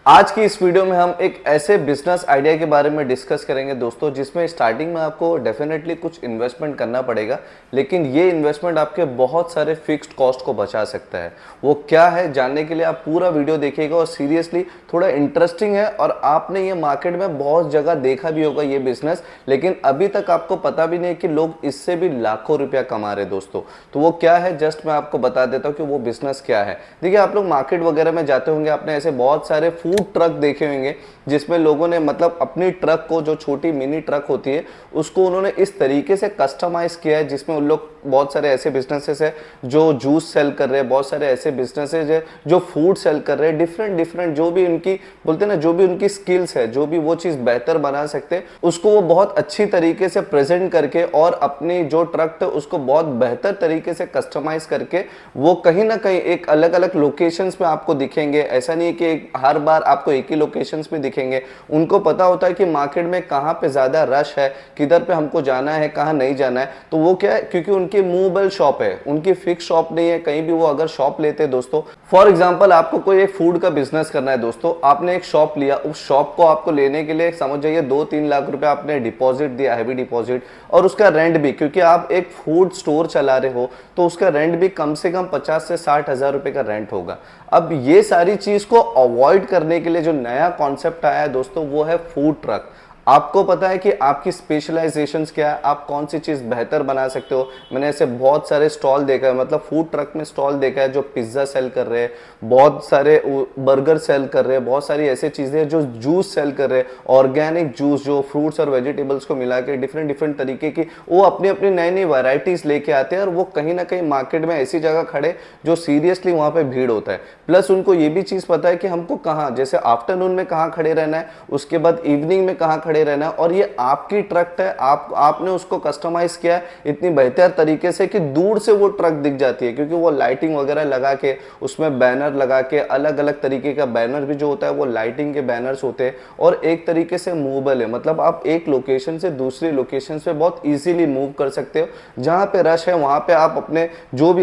आज की इस वीडियो में हम एक ऐसे बिजनेस आइडिया के बारे में डिस्कस करेंगे दोस्तों, जिसमें स्टार्टिंग में आपको डेफिनेटली कुछ इन्वेस्टमेंट करना पड़ेगा, लेकिन ये इन्वेस्टमेंट आपके बहुत सारे फिक्स्ड कॉस्ट को बचा सकता है। वो क्या है, जानने के लिए आप पूरा वीडियो देखिएगा और सीरियसली थोड़ा इंटरेस्टिंग है। और आपने ये मार्केट में बहुत जगह देखा भी होगा ये बिजनेस, लेकिन अभी तक आपको पता भी नहीं कि लोग इससे भी लाखों रुपया कमा रहे दोस्तों। तो वो क्या है, जस्ट मैं आपको बता देता हूँ कि वो बिजनेस क्या है। देखिए, आप लोग मार्केट वगैरह में जाते होंगे, आपने ऐसे बहुत सारे फूड ट्रक देखे होंगे जिसमें लोगों ने मतलब अपनी ट्रक को, जो छोटी मिनी ट्रक होती है, उसको उन्होंने इस तरीके से कस्टमाइज किया है, जिसमें उन लोग बहुत सारे ऐसे बिजनेसेस है जो जूस सेल कर रहे हैं, बहुत सारे ऐसे बिजनेसेस है जो फूड सेल कर रहे हैं। डिफरेंट डिफरेंट जो भी उनकी बोलते हैं ना, जो भी उनकी स्किल्स है, जो भी वो चीज बेहतर बना सकते हैं, उसको वो बहुत अच्छी तरीके से प्रेजेंट करके और अपनी जो ट्रक है उसको बहुत बेहतर तरीके से कस्टमाइज करके वो कहीं ना कहीं एक अलग अलग लोकेशंस में आपको दिखेंगे। ऐसा नहीं है कि हर बार आपको एक ही लोकेशंस में दिखेंगे। उनको पता होता है कि मार्केट में कहां पे ज्यादा रश है, किधर पे हमको जाना है, कहां नहीं जाना है। तो वो क्या है, क्योंकि उनकी मूवेबल शॉप है, उनकी फिक्स शॉप नहीं है, कहीं भी वो अगर शॉप लेते हैं दोस्तों, फॉर एग्जांपल आपको कोई एक फूड का बिजनेस करना है दोस्तों, आपने एक शॉप लिया, उस शॉप को आपको लेने के लिए समझ जाइए 2-3 लाख रुपए आपने डिपॉजिट दिया, हैवी डिपॉजिट, और उसका रेंट भी, क्योंकि आप एक फूड स्टोर चला रहे हो तो उसका रेंट भी कम से कम 50 से 60 हजार रुपए का रेंट होगा। अब ये सारी चीज को अवॉइड करने के लिए जो नया कॉन्सेप्ट आया है दोस्तों, वो है फूड ट्रक। आपको पता है कि आपकी स्पेशलाइजेशंस क्या है, आप कौन सी चीज बेहतर बना सकते हो। मैंने ऐसे बहुत सारे स्टॉल देखा है, मतलब फूड ट्रक में स्टॉल देखा है जो पिज्जा सेल कर रहे हैं, बहुत सारे बर्गर सेल कर रहे हैं, बहुत सारी ऐसी चीजें जो जूस सेल कर रहे हैं, ऑर्गेनिक जूस जो फ्रूट्स और वेजिटेबल्स को मिला के डिफरेंट डिफरेंट तरीके की वो अपनी अपनी नई नई वैरायटीज लेके आते हैं, और वो कहीं ना कहीं मार्केट में ऐसी जगह खड़े जो सीरियसली वहां पे भीड़ होता है। प्लस उनको ये भी चीज पता है कि हमको कहाँ, जैसे आफ्टरनून में कहाँ खड़े रहना है, उसके बाद इवनिंग में कहाँ खड़े रहना है, और ये आपकी ट्रक है, आपने उसको कस्टमाइज किया है इतनी बेहतर तरीके से कि दूर से वो ट्रक दिख जाती है, क्योंकि वो लाइटिंग वगैरह लगा के, उसमें बैनर लगा के, अलग अलग तरीके का बैनर भी जो होता है वो लाइटिंग के बैनर्स होते हैं, और एक तरीके से मूवेबल है, मतलब आप एक लोकेशन से दूसरी लोकेशन पे बहुत इजीली मूव कर सकते हो। जहां पे रश है वहां पे आप अपने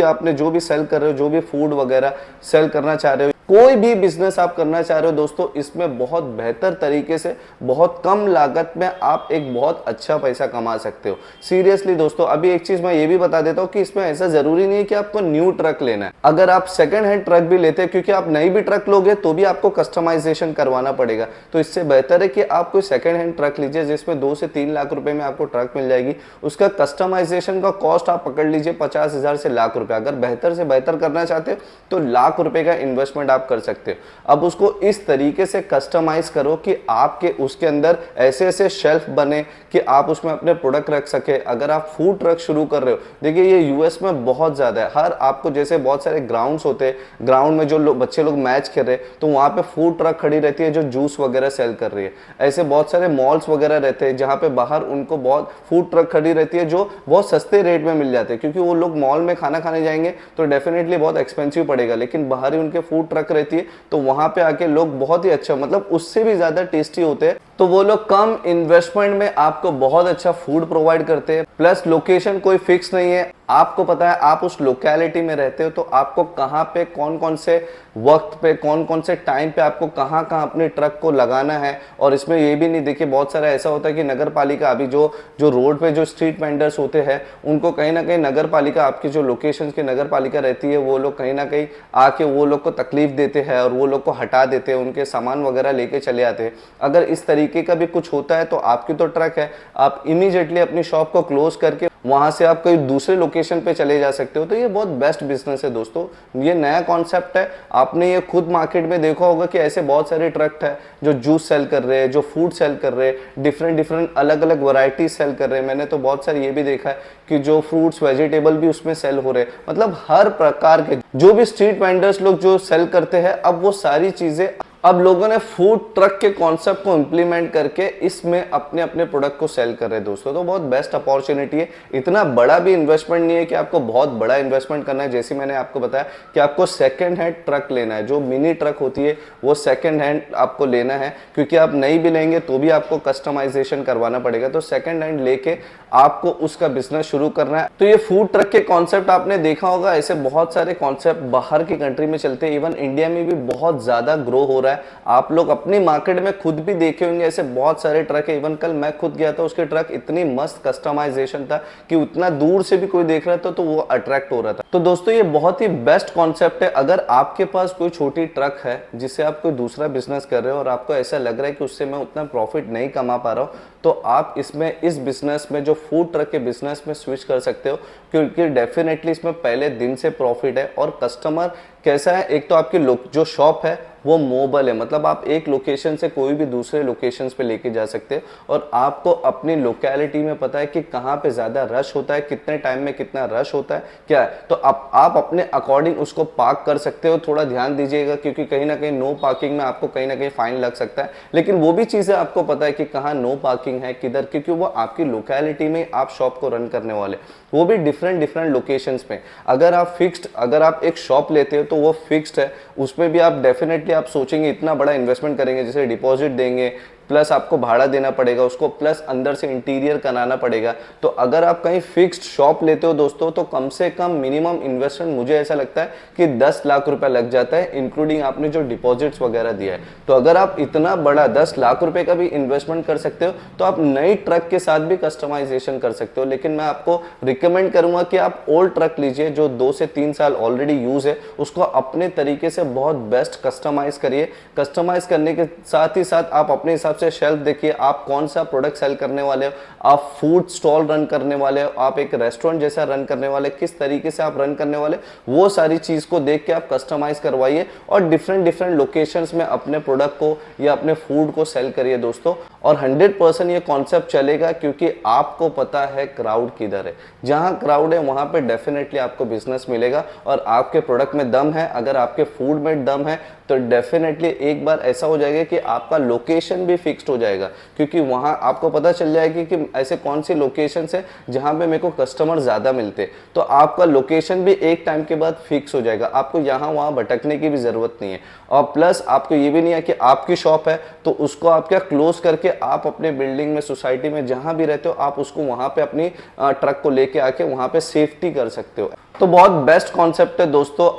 आपने जो भी सेल कर रहे हो, जो भी फूड वगैरह सेल करना चाह रहे हो, कोई भी बिजनेस आप करना चाह रहे हो दोस्तों, इसमें बहुत बेहतर तरीके से बहुत कम लागत में आप एक बहुत अच्छा पैसा कमा सकते हो। सीरियसली दोस्तों, अभी एक चीज मैं ये भी बता देता हूँ कि इसमें ऐसा जरूरी नहीं है कि आपको न्यू ट्रक लेना है। अगर आप सेकंड हैंड ट्रक भी लेते हैं, क्योंकि आप नई भी ट्रक लोगे तो भी आपको कस्टमाइजेशन करवाना पड़ेगा, तो इससे बेहतर है कि आप कोई सेकंड हैंड ट्रक लीजिए जिसमें 2 से 3 लाख रुपए में आपको ट्रक मिल जाएगी। उसका कस्टमाइजेशन का कॉस्ट आप पकड़ लीजिए 50 हजार से लाख रुपए। अगर बेहतर से बेहतर करना चाहते हो तो लाख रुपए का इन्वेस्टमेंट कर सकते हो। अब उसको इस तरीके से कस्टमाइज करो कि आपके उसके अंदर ऐसे ऐसे शेल्फ बने कि आप उसमें अपने प्रोडक्ट रख सके। अगर आप फूड ट्रक शुरू कर रहे हो, देखिए ये यूएस में बहुत ज्यादा है, हर आपको जैसे बहुत सारे ग्राउंड्स होते हैं, ग्राउंड में जो बच्चे लोग मैच खेल रहे हैं तो वहां पे फूड ट्रक खड़ी रहती है जो जूस वगैरह सेल कर रही है। ऐसे बहुत सारे मॉल्स वगैरह रहते हैं जहां पे बाहर उनको बहुत फूड ट्रक खड़ी रहती है जो बहुत सस्ते रेट में मिल जाते हैं, क्योंकि वो लोग मॉल में खाना खाने जाएंगे तो डेफिनेटली बहुत एक्सपेंसिव पड़ेगा, लेकिन बाहर ही उनके फूड ट्रक रहती है तो वहां पे आके लोग बहुत ही अच्छा, मतलब उससे भी ज्यादा टेस्टी होते हैं। तो वो लोग कम इन्वेस्टमेंट में आपको बहुत अच्छा फूड प्रोवाइड करते हैं। प्लस लोकेशन कोई फिक्स नहीं है, आपको पता है आप उस लोकेलिटी में रहते हो तो आपको कहां पे कौन कौन से वक्त पे, कौन कौन से टाइम पे आपको कहां कहां अपने ट्रक को लगाना है। और इसमें ये भी नहीं, देखिए बहुत सारा ऐसा होता है कि नगर पालिका अभी जो रोड पे जो स्ट्रीट वेंडर्स होते हैं उनको कहीं ना कहीं नगर पालिका, आपकी जो लोकेशन की नगर पालिका रहती है, वो लोग कहीं ना कहीं आके वो लोग को तकलीफ देते हैं और वो लोग को हटा देते हैं, उनके सामान वगैरह लेके चले आते हैं। अगर इस तरीके का भी कुछ होता है तो आपकी तो ट्रक है, आप इमीडिएटली अपनी शॉप को क्लोज करके वहां से आप कोई दूसरे लोकेशन पे चले जा सकते हो। तो ये बहुत बेस्ट बिजनेस है दोस्तों, ये नया कॉन्सेप्ट है। आपने ये खुद मार्केट में देखा होगा कि ऐसे बहुत सारे ट्रक है जो जूस सेल कर रहे हैं, जो फूड सेल कर रहे हैं, डिफरेंट डिफरेंट अलग अलग वैरायटी सेल कर रहे हैं। मैंने तो बहुत सारे ये भी देखा है कि जो फ्रूट्स वेजिटेबल भी उसमें सेल हो रहे हैं, मतलब हर प्रकार के जो भी स्ट्रीट वेंडर्स लोग जो सेल करते हैं, अब वो सारी चीजें अब लोगों ने फूड ट्रक के कॉन्सेप्ट को इंप्लीमेंट करके इसमें अपने अपने प्रोडक्ट को सेल कर रहे हैं दोस्तों। तो बहुत बेस्ट अपॉर्चुनिटी है, इतना बड़ा भी इन्वेस्टमेंट नहीं है कि आपको बहुत बड़ा इन्वेस्टमेंट करना है। जैसे मैंने आपको बताया कि आपको सेकंड हैंड ट्रक लेना है, जो मिनी ट्रक होती है वो सेकंड हैंड आपको लेना है, क्योंकि आप नई भी लेंगे तो भी आपको कस्टमाइजेशन करवाना पड़ेगा। तो सेकंड हैंड लेके आपको उसका बिजनेस शुरू करना है। तो ये फूड ट्रक के कॉन्सेप्ट आपने देखा होगा, ऐसे बहुत सारे कॉन्सेप्ट बाहर की कंट्री में चलते हैं, इवन इंडिया में भी बहुत ज्यादा ग्रो हो रहा है रहा है। आप लोग अपनी मार्केट में खुद भी देखे होंगे ऐसे बहुत सारे ट्रक है। इवन कल मैं खुद गया था, उसके ट्रक इतनी मस्त कस्टमाइजेशन था कि उतना दूर से भी कोई देख रहा था तो वो अट्रैक्ट हो रहा था। तो दोस्तों ये बहुत ही बेस्ट कॉन्सेप्ट है। अगर आपके पास कोई छोटी ट्रक है जिससे आप कोई दूसरा बिजनेस कर रहे हो और आपको ऐसा लग रहा है कि उससे मैं उतना प्रॉफिट नहीं कमा पा रहा हूँ, तो आप इसमें इस बिजनेस में जो फूड ट्रक के बिजनेस में स्विच कर सकते हो, क्योंकि डेफिनेटली इसमें पहले दिन से प्रॉफिट है। और कस्टमर कैसा है, एक तो आपकी जो शॉप है वो मोबाइल है, मतलब आप एक लोकेशन से कोई भी दूसरे लोकेशंस पे लेके जा सकते हो और आपको अपनी लोकेलिटी में पता है कि कहाँ पे ज़्यादा रश होता है, कितने टाइम में कितना रश होता है क्या है, तो आप अपने अकॉर्डिंग उसको पार्क कर सकते हो। थोड़ा ध्यान दीजिएगा क्योंकि कहीं ना कहीं नो पार्किंग में आपको कहीं ना कहीं फाइन लग सकता है, लेकिन वो भी चीज़ें आपको पता है कि कहाँ नो पार्किंग है किधर, क्योंकि वो आपकी लोकेलिटी में आप शॉप को रन करने वाले, वो भी डिफरेंट लोकेशंस में। अगर आप एक शॉप लेते हो तो वो फिक्स्ड है, उसमें भी आप डेफिनेटली आप सोचेंगे इतना बड़ा इन्वेस्टमेंट करेंगे, जैसे डिपॉजिट देंगे प्लस आपको भाड़ा देना पड़ेगा उसको, प्लस अंदर से इंटीरियर कराना पड़ेगा। तो अगर आप कहीं फिक्स्ड शॉप लेते हो दोस्तों तो कम से कम मिनिमम इन्वेस्टमेंट मुझे ऐसा लगता है कि 10 लाख रुपए लग जाता है, इंक्लूडिंग आपने जो डिपॉजिट्स वगैरह दिया है। तो अगर आप इतना बड़ा 10 लाख रुपए का भी इन्वेस्टमेंट कर सकते हो तो आप नई ट्रक के साथ भी कस्टमाइजेशन कर सकते हो। लेकिन मैं आपको रिकमेंड करूंगा कि आप ओल्ड ट्रक लीजिए जो 2 से 3 साल ऑलरेडी यूज है, उसको अपने तरीके से बहुत बेस्ट कस्टमाइज करिए। कस्टमाइज करने के साथ ही साथ आप अपने हिसाब से शेल्फ देखिए, आप कौन सा प्रोडक्ट सेल करने वाले हो, आप फूड स्टॉल रन करने वाले हो, आप एक रेस्टोरेंट जैसा रन करने वाले, किस तरीके से आप रन करने वाले, वो सारी चीज को देख के आप कस्टमाइज करवाइए और डिफरेंट लोकेशंस में अपने प्रोडक्ट को या अपने फूड को सेल करिए दोस्तों। और 100% ये कॉन्सेप्ट चलेगा क्योंकि आपको पता है क्राउड किधर है, जहां क्राउड है वहां पे डेफिनेटली आपको बिजनेस मिलेगा। और आपके प्रोडक्ट में दम है, अगर आपके फूड में दम है तो डेफिनेटली एक बार ऐसा हो जाएगा कि आपका लोकेशन भी फिक्स्ड हो जाएगा, क्योंकि वहां आपको पता चल जाएगी कि ऐसे कौन सी लोकेशन है जहां पे मेरे को कस्टमर ज्यादा मिलते, तो आपका लोकेशन भी एक टाइम के बाद फिक्स हो जाएगा, आपको यहाँ वहां भटकने की भी जरूरत नहीं है। और प्लस आपको ये भी नहीं है कि आपकी शॉप है तो उसको आप क्या क्लोज करके आप अपने बिल्डिंग में, सोसाइटी में जहां भी रहते हो, आप उसको वहां पे अपनी ट्रक को लेके आके वहां पे सेफ्टी कर सकते हो। तो बहुत बेस्ट कॉन्सेप्ट है दोस्तों।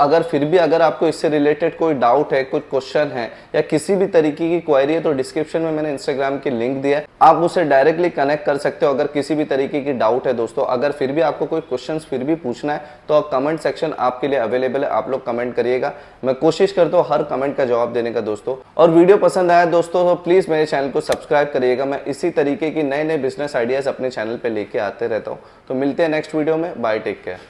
अगर आपको इससे रिलेटेड कोई डाउट है, कोई क्वेश्चन है या किसी भी तरीके की क्वेरी है तो डिस्क्रिप्शन में मैंने इंस्टाग्राम की लिंक दिया है, आप मुझसे डायरेक्टली कनेक्ट कर सकते हो अगर किसी भी तरीके की डाउट है दोस्तों। अगर फिर भी आपको कोई क्वेश्चन फिर भी पूछना है तो कमेंट सेक्शन आपके लिए अवेलेबल है, आप लोग कमेंट करिएगा, मैं कोशिश करता हूँ हर कमेंट का जवाब देने का दोस्तों। और वीडियो पसंद आया दोस्तों तो प्लीज मेरे चैनल को सब्सक्राइब करिएगा, मैं इसी तरीके की नए बिजनेस आइडियाज अपने चैनल पे लेके आते रहता हूँ। तो मिलते हैं नेक्स्ट वीडियो में, बाय, टेक केयर।